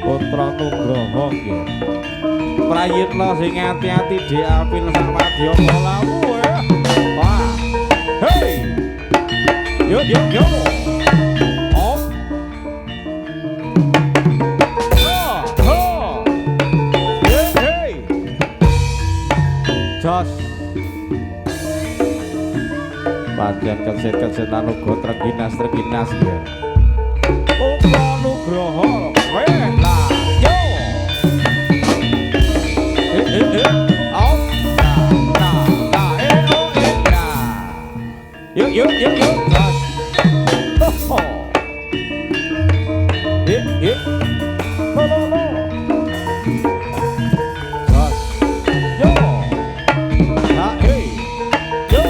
Putra Nugroho nggih. Prayitna sing ati-ati diapil samadya kalamu ya. Wah. Hei. Yo yo yo. Oh. Hey hey. Jos. Pancen keset-kesetan uga treginas-treginas ya. Putra Nugroho. Weh lah. Yo. Auf. Yuk yuk yuk yuk. Oh. Yuk yuk. Lo lo lo. Jas. Yo. Nah, hey. Yo.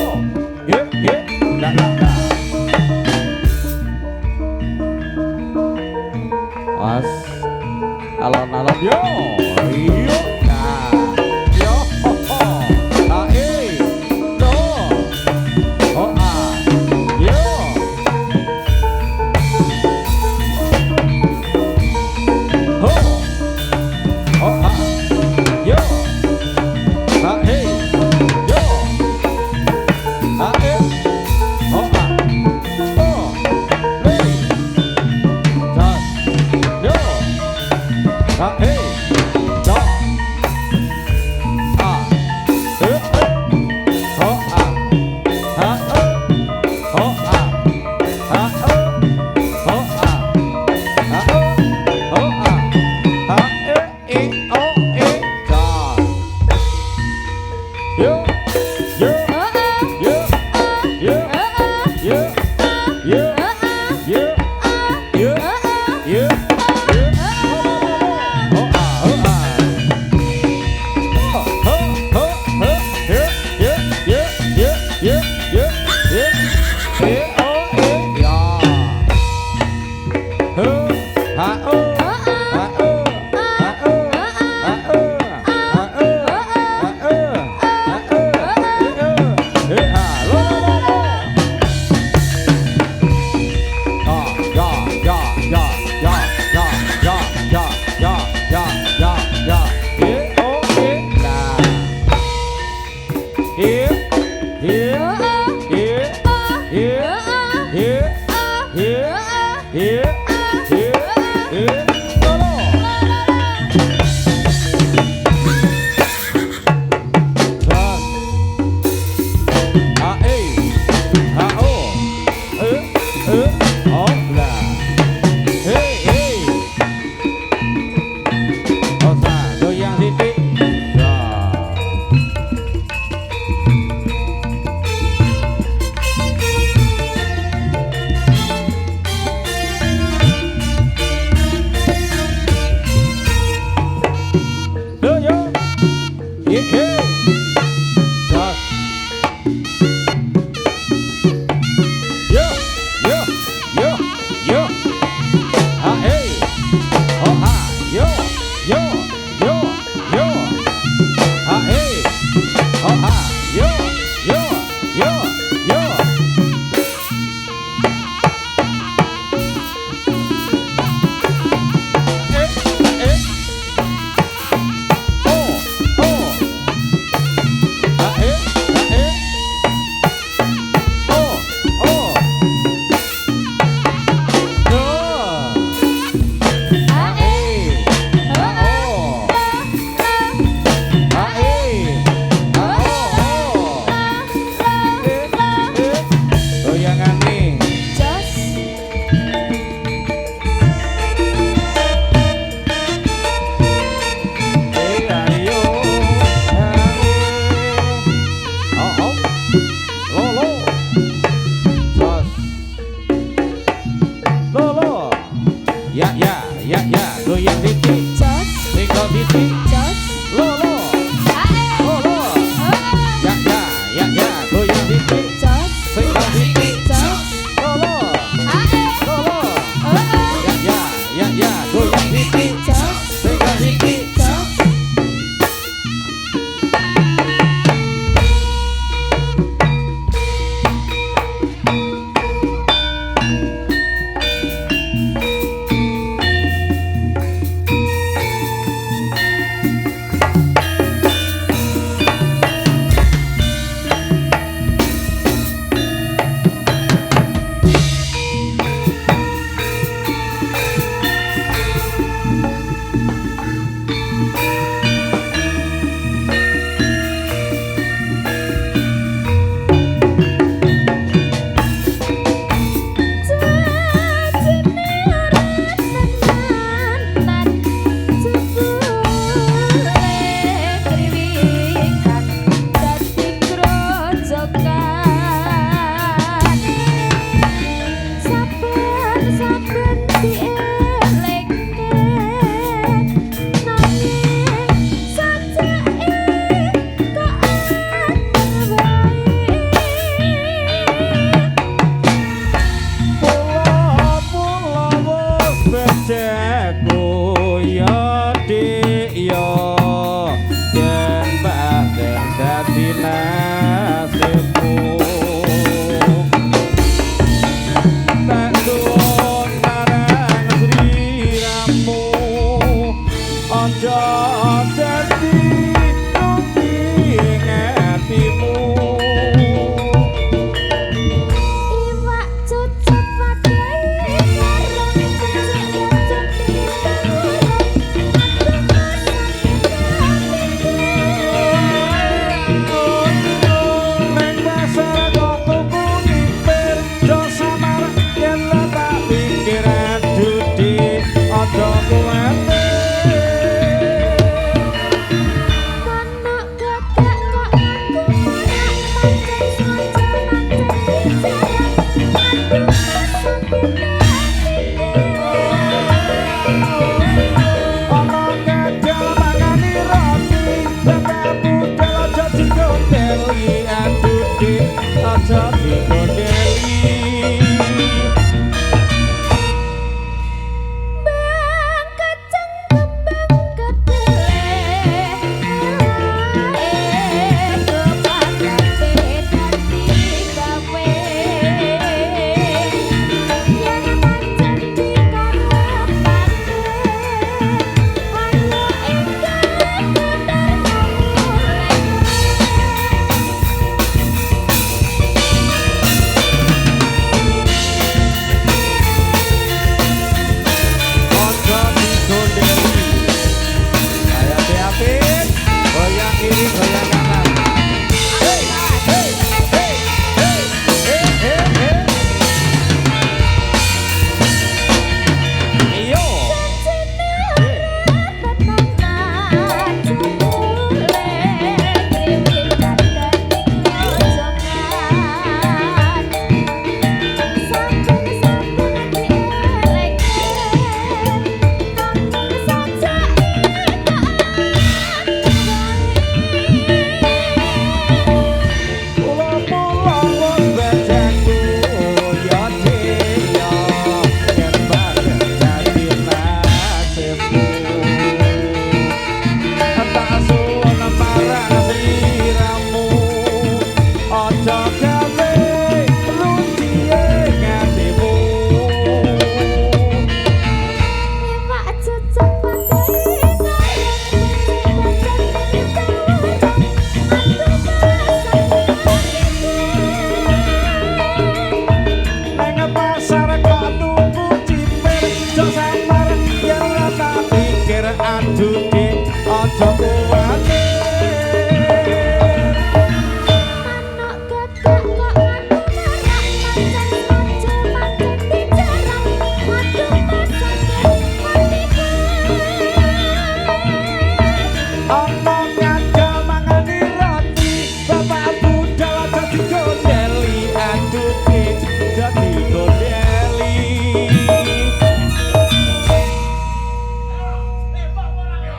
Yuk yuk. Dah dah dah. Was. Alon-alon yo. Yuk. Nah. Yo. Nah, hey. Lo. Oh ah. Yo. Ho. Oh ah. Yo. Nah, hey. Yo. Nah, hey. Oh ah. Oh. Hey. Jas. Yo. Nah, hey. Yo. Ah. Oh ah. Ha. Oh ah. Ha. Oh ah. Ha. Oh ah. Ha. Oh jas. Yo. Yo. Yo. Yo. Yo. Yo. Yo. Yo. Yo. Oh ah. Oh ah. Ho ho ho. Yo. Yo. Yo. Yo. Yo. Yo. Yo. Oh ya. Ho. Ha oh. Ha oh. Ha oh. Ha oh. Ha oh. Ha oh. Ha oh. Lo lo lo lo. Ah, ya ya ya ya ya ya ya ya ya ya ya. Oh lah. Here. Here. Here. Here. Here. Here. Here. Here. Lo lo. Jas. Ah eh. Ah oh. Oh lah. Hey hey. Osa goyang titik. Ya. Yo yo. Hey hey. Jas. Yo, yo, yo, yo. Ah, hey. Oh, ah, yo, yo, yo, yo. Ah, hey. Oh, ah, yo, yo, yo, yo. Oh, oh. Ah, hey, ah, hey. Oh, oh. Yo. Ah, hey. Ah, oh. Ah, hey. Ah, oh, oh. aja digondeli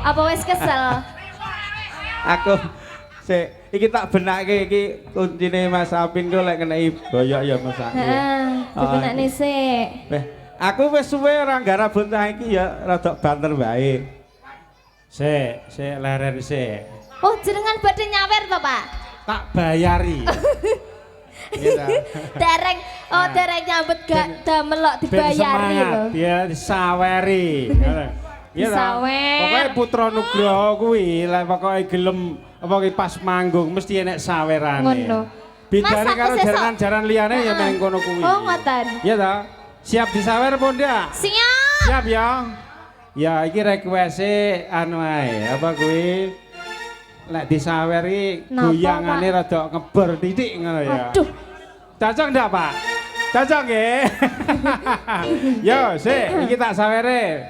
Apa wis kesel? Aku iki tak benake iki kuncine Mas Apin ku lek ngeneki boyok ya Mas Apin. Heeh, dibenakne sik. Aku wis suwe ora nggarap bontah iki ya rada banter wae. Sik leren sik. Oh, jenengan badhe nyawer to, Pak? Tak bayari. Iya. Dereng dereng nyambut gak damel kok dibayari lho. Dia disaweri. Iya ta. Pokoke Putra Nugroho kuwi lek pokoke gelem apa ki pas manggung mesti enek sawerane. Ngono. Bidane karo jaran-jaran liyane ya meneng kono kuwi. Oh, ngoten. Iya ta. Siap disawer pun dia? Siap. Siap ya. Ya iki request-e anu ae, apa kuwi lek disaweri goyangane rada ngebor titik ngono ya. Aduh. Cocok ndak, Pak? Cocok nggih. Yo, sik iki tak sawere.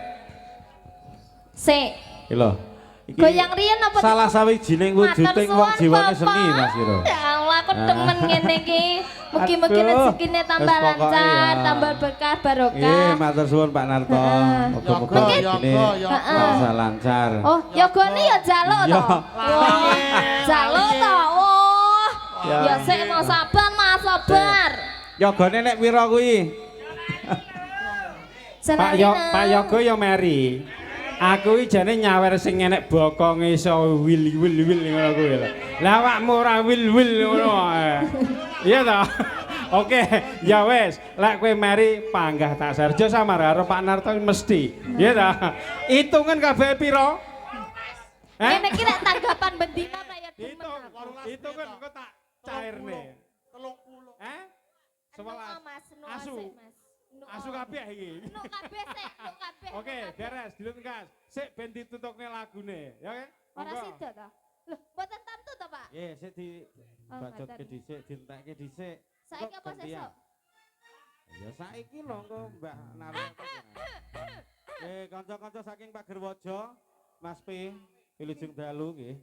Sik. Iki lho. Goyang riyen apa salah sawijining wujuding wong jiwane seni Mas Iro. Ya Allah, aku demen ngene iki. Mugi-mugi rezekine tambah lancar, tambah berkah barokah. Matur suwun Pak Narto. Muga-muga rezekine bisa lancar. Oh, yogane ya jaluk to. Jaluk to. Oh. Ya sik mau sabar, Mas, sabar. Yogane nek pira kuwi? Pak Yogo ya meri. Aku iki jane nyawer sing enek bokonge iso wil ngono kuwi lho. Lah awakmu ora wil ngono. Iya ta? Oke, ya wes, lek kowe meri panggah tak serjo samar karo Pak Narto mesti. Iya ta? Hitungan kabeh pira? Ngene iki nek tanggapan bendina ta ya hitungan engko tak cairne. 30. Asu. Asu kabeh iki. Nuk kabeh sik, nuk kabeh. Oke, beres, dilungas. Sik ben ditutokne lagune, ya kan? Ora sida ta? Lho, mboten tamtu to, Pak? Nggih, sik dibacotke dhisik, dientekke dhisik. Saiki apa sesuk? Ya saiki lho engko Mbah Narto. Kanca-kanca saking Pak Gerwojo, Mas P, Wilujeng Dalu nggih.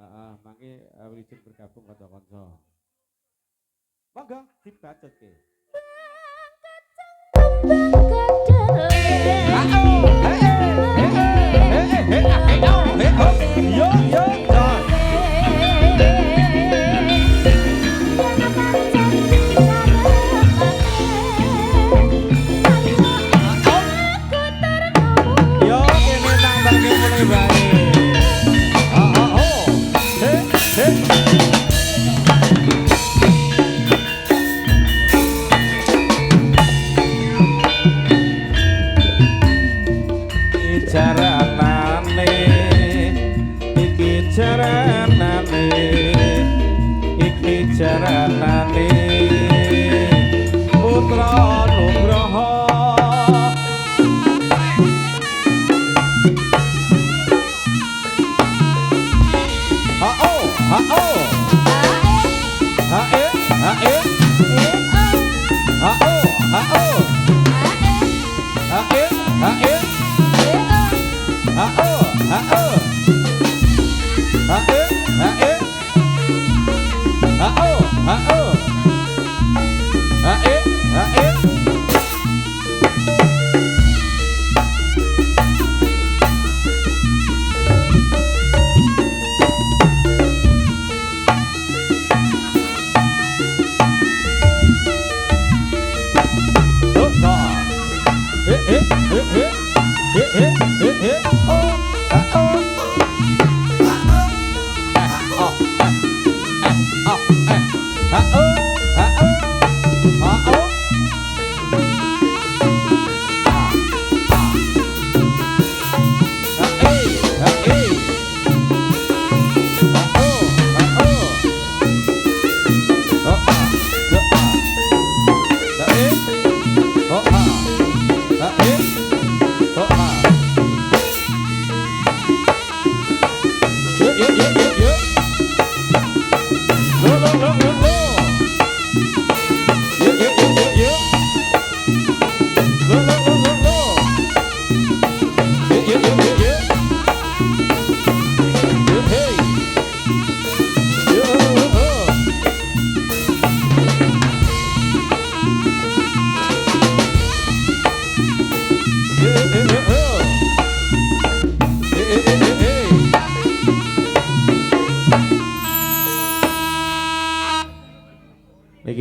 Heeh, mangke wilujeng bergabung kanca-kanca. Monggo dibacotke. Yo yo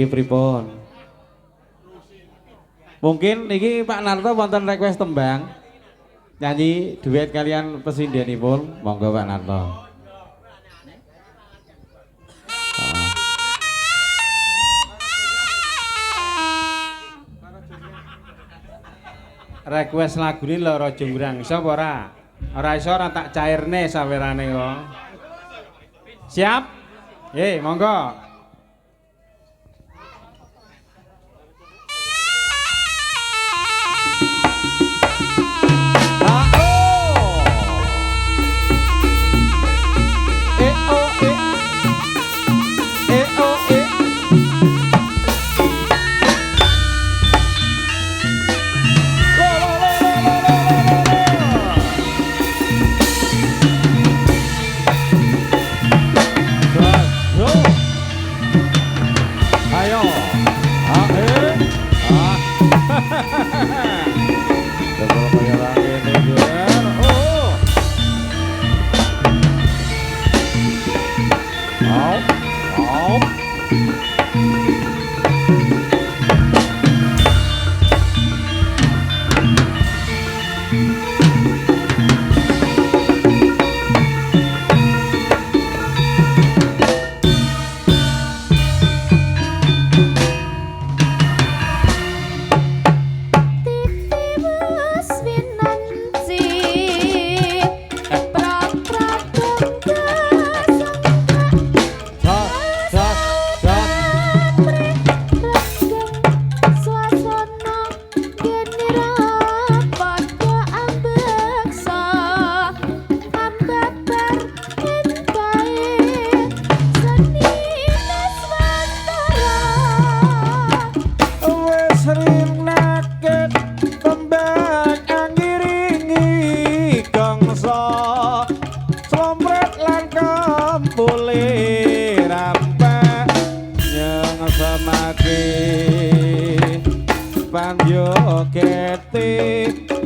niki pripun? Mungkin niki Pak Narto wonten request tembang nyanyi duet kalian pesindianipun, monggo Pak Narto. Request lagu ini lho Raja Jumbrang, iso apa ora? Ora iso ora tak cairne sawerane kok. Siap? Monggo.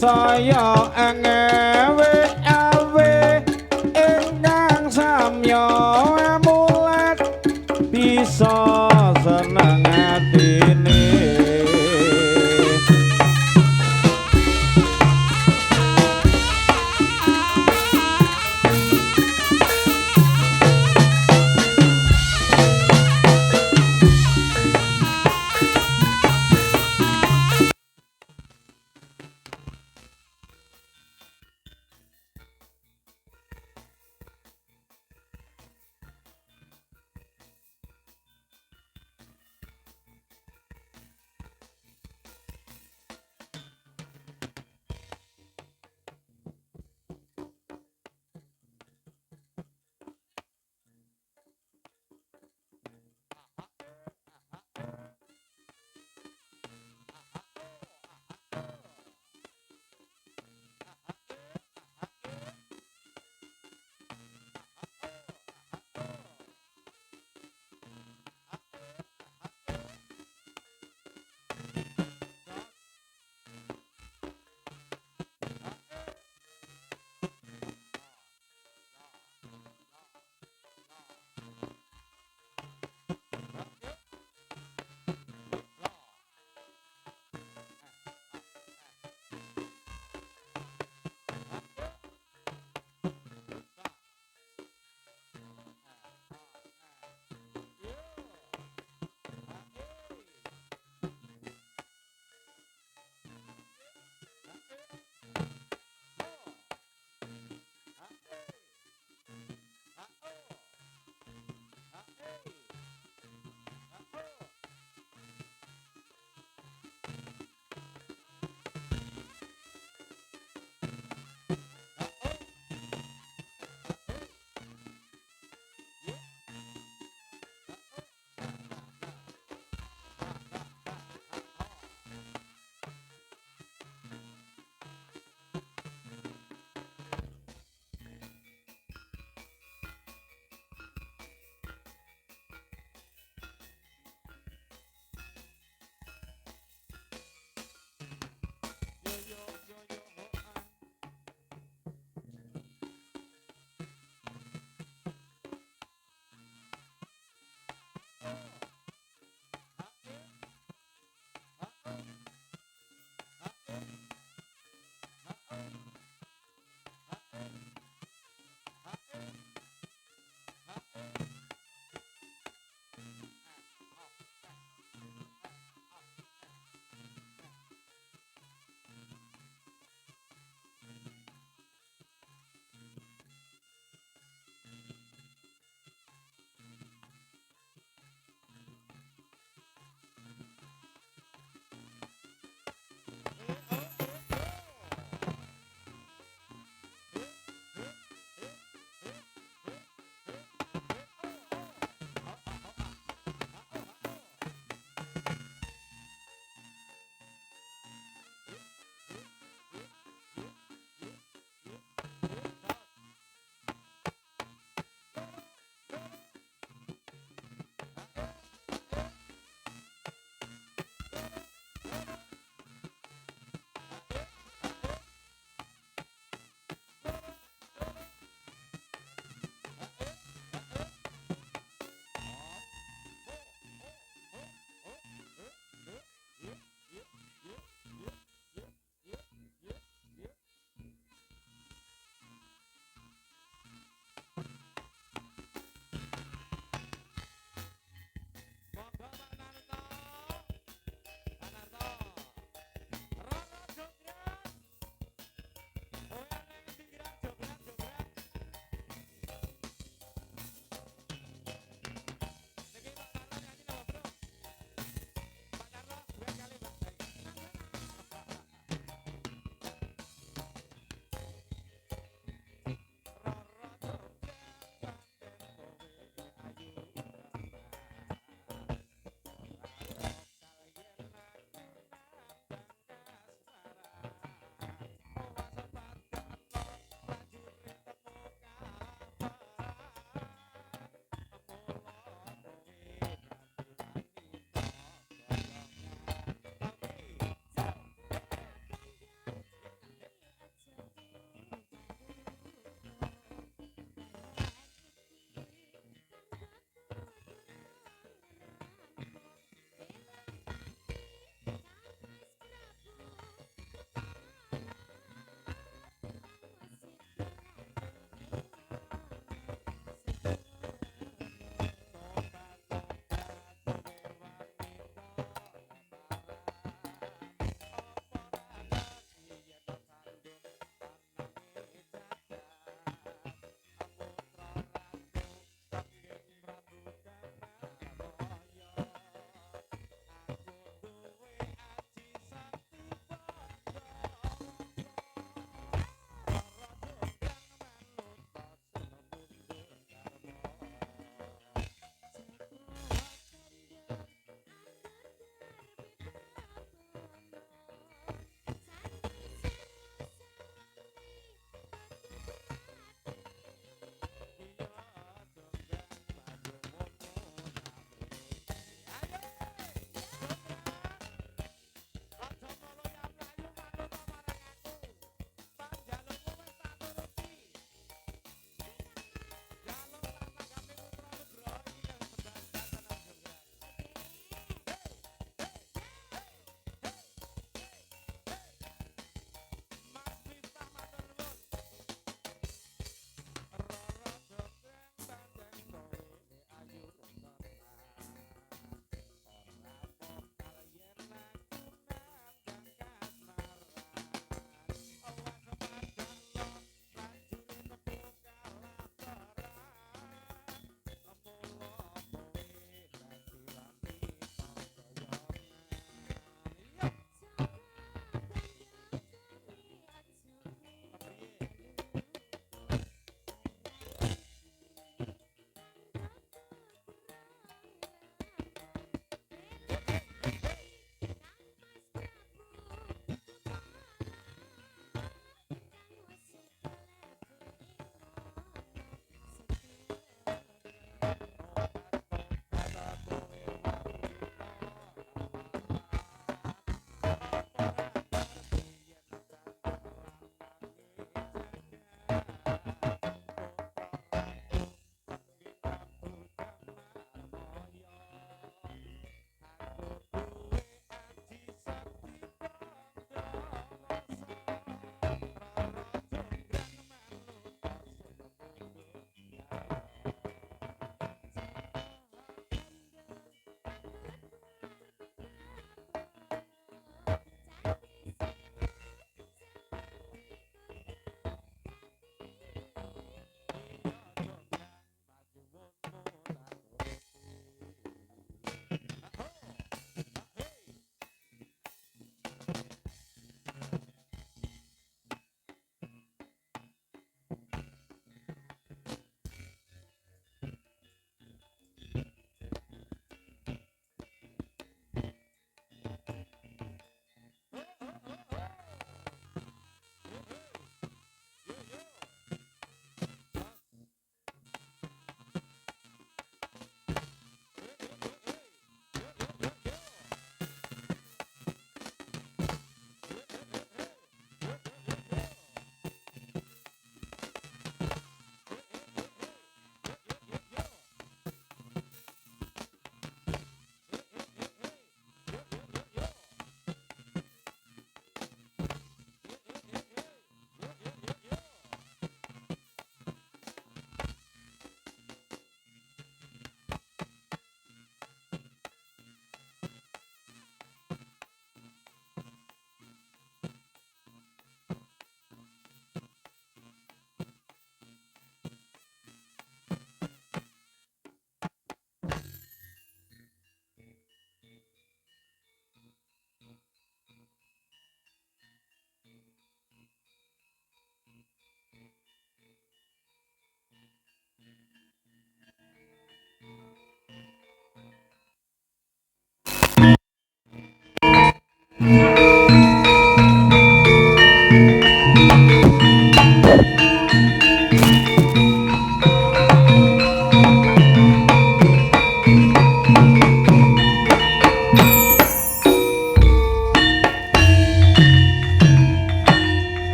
Saya ngewe awe ingkang samya mulat bisa seneng atine.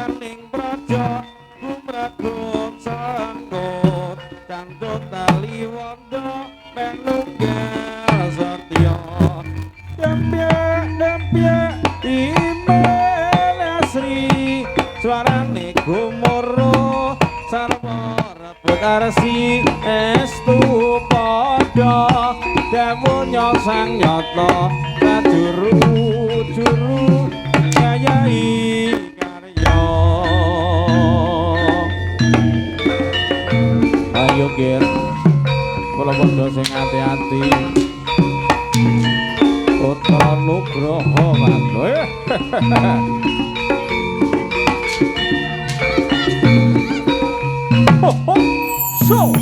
ning praja gumragung sangkut cantut tali wanda menunggal setya dempye imen asri suarane gumoro sarwa rebut arsi estu padha dawuh sang nyata juru kayai karya ayo ger kula padha sing ati-ati putra nugroho mantu so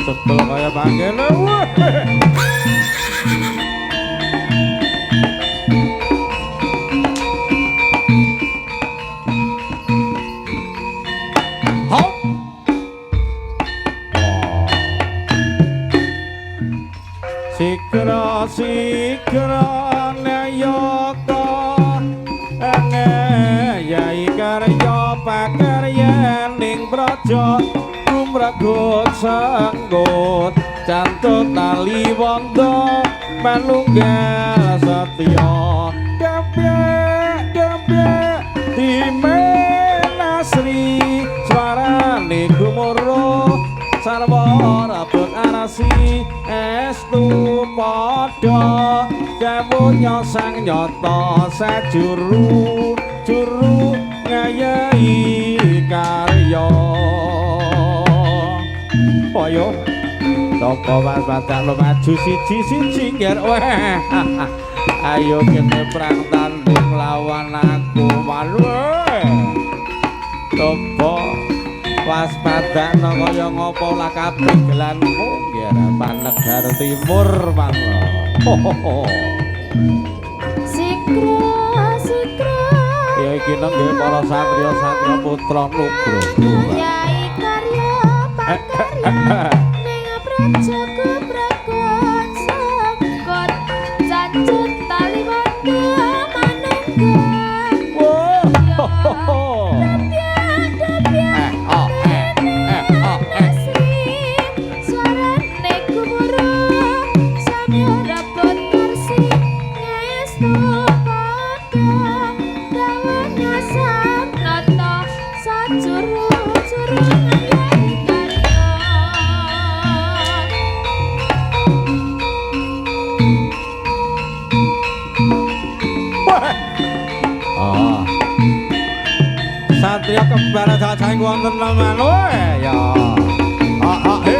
Cetul kaya panggene wah. Hop. Sikra nayaka yai karya pakarya ning praja gumragut sanggut cantut tali wanda manunggal setya dempye dimenasri swarane gumoro sarwa rebut arasi estu padha dawuh sang nyata sajuru ngayahi karya ayo sapa mas badak lo maju siji nger weh ayo kene perang tanding lawan aku malu sapa was badak no kaya ngopo lah kabeh gelanmu nger panegar timur manglo sikra ya iki nang nggih para satriya putra nugroho ning praja gumragung sangkut cacut tali wanda suarane gumuro samya rebut kursi ngestu padha dawuhnya sang nata sajuru Satria kembar cacahing wonten laman ya lo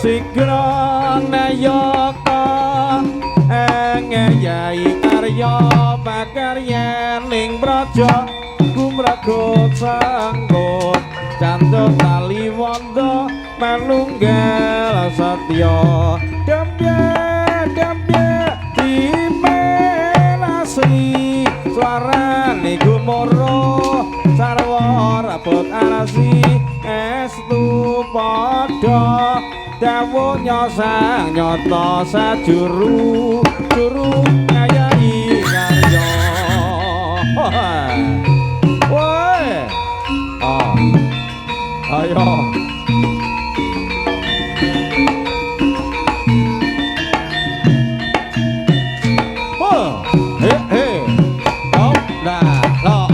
sikra nayaka yai karya pakarya ning praja gumragut sanggut cantut tali wanda manunggal setya dempye dimenasri suarane gumoro sarwa rebut arasi estu padha dawuhnya sang nyata sajuru ngayahi karya woi ayo lo